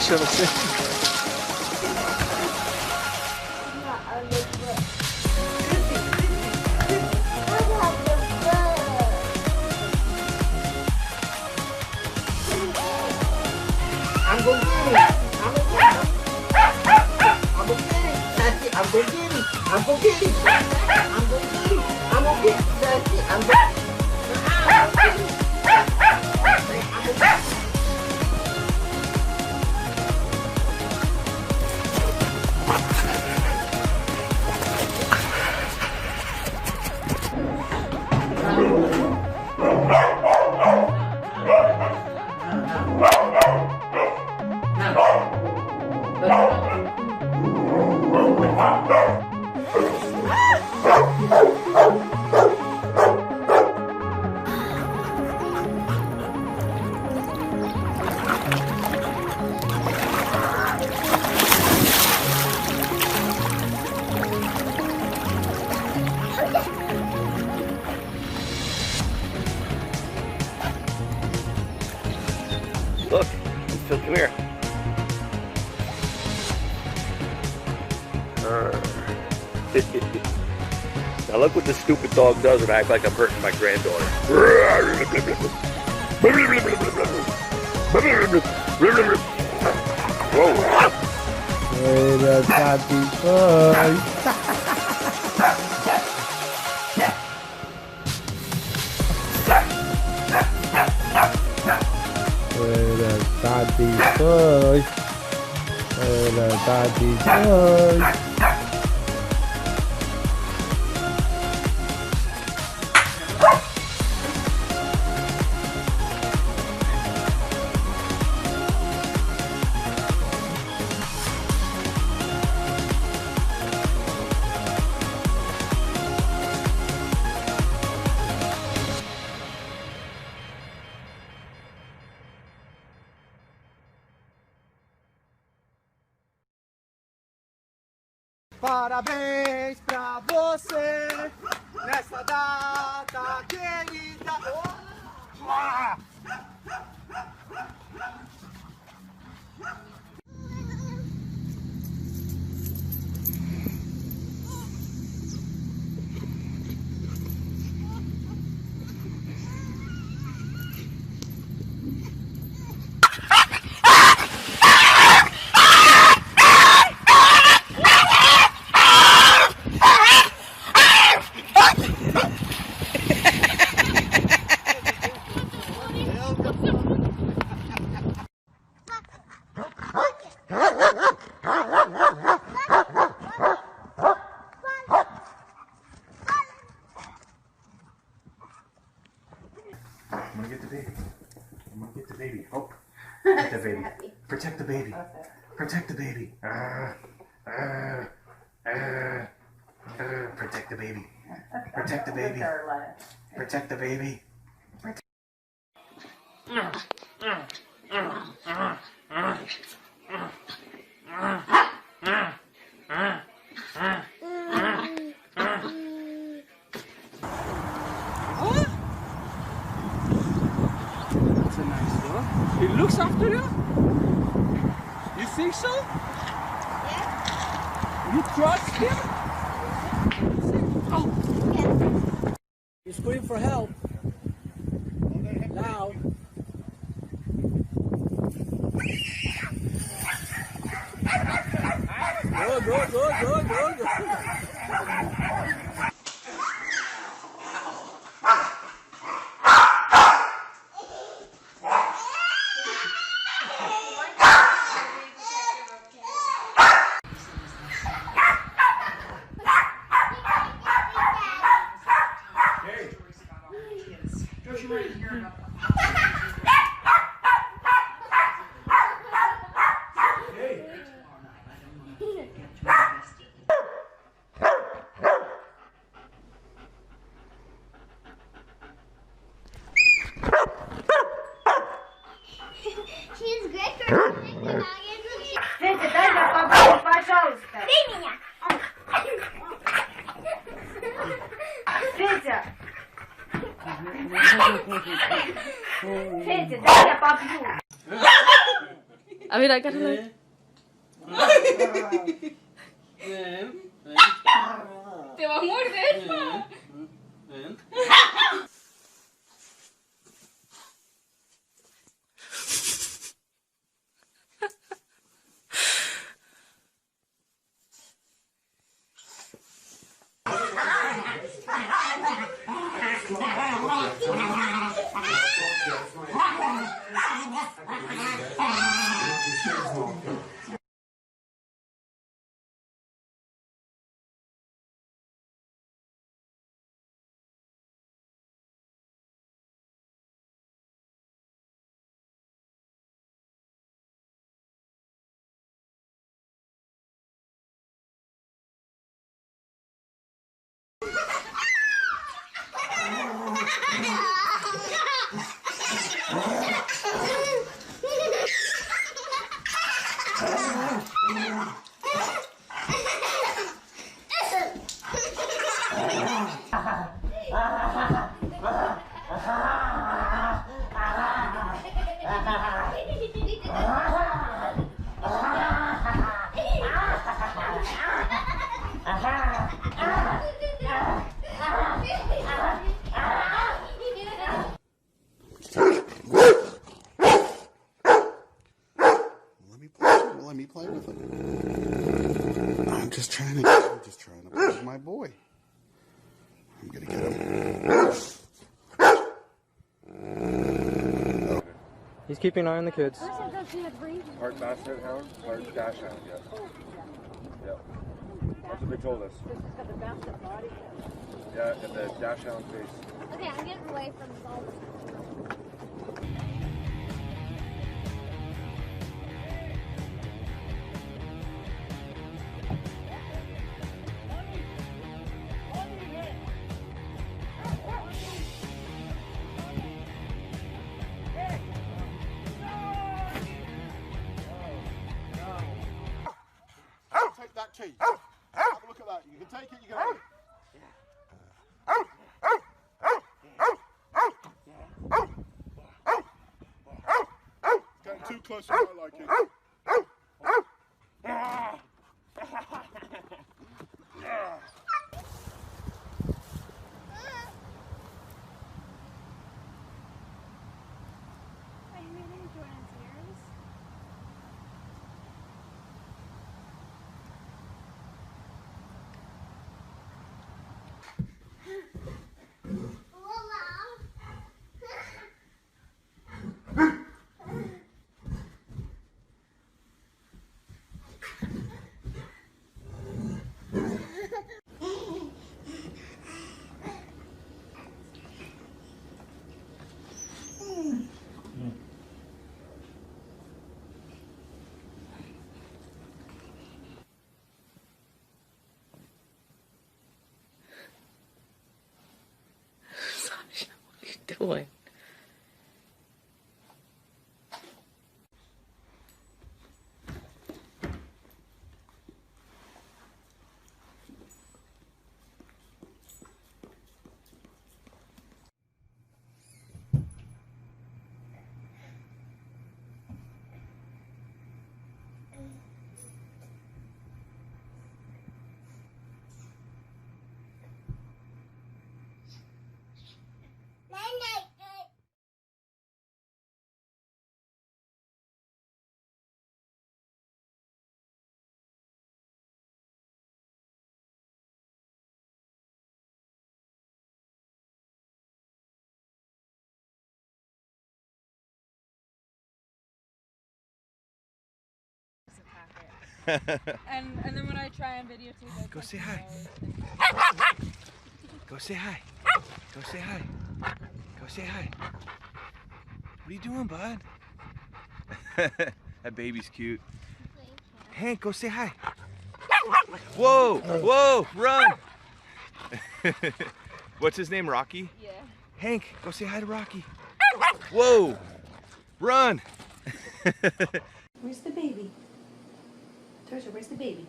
Yo no sé. Look, Phil, come here. Now look what this stupid dog does and act like I'm hurting my granddaughter. Whoa. Parabéns pra você nessa data querida. Oh! I'm gonna get the baby. I'm gonna get the baby. Oh, get the baby. Protect the baby. Protect the baby. Protect the baby. Protect the baby. Protect the baby. That's a nice dog. He looks after you? You think so? Yeah. You trust him? Oh. He's screaming for help. Now. Go. A ver, acá no. Te va a morder, pa. Let me play with him. I'm just trying to play with my boy. I'm gonna get him. He's keeping an eye on the kids. Part basset hound, part dash hound, yeah. Yeah. That's what they told us. Yeah, and the dash hound face. Okay, I'm getting away from the ball. Take that key. Have a look at that. You can take it, you can have it. It's getting too close to my liking. Sasha, what are you doing? And then when I try and videotape it, Go say hi. Go say hi. Go say hi. Go say hi. What are you doing, bud? That baby's cute. Hank, go say hi. Whoa, whoa, run. What's his name, Rocky? yeah. Hank, go say hi to Rocky. Whoa, run. Where's the baby? Torsha, where's the baby?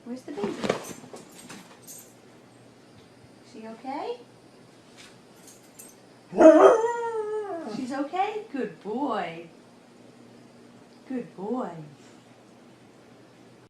Where's the baby? Is she okay? She's okay? Good boy. Good boy.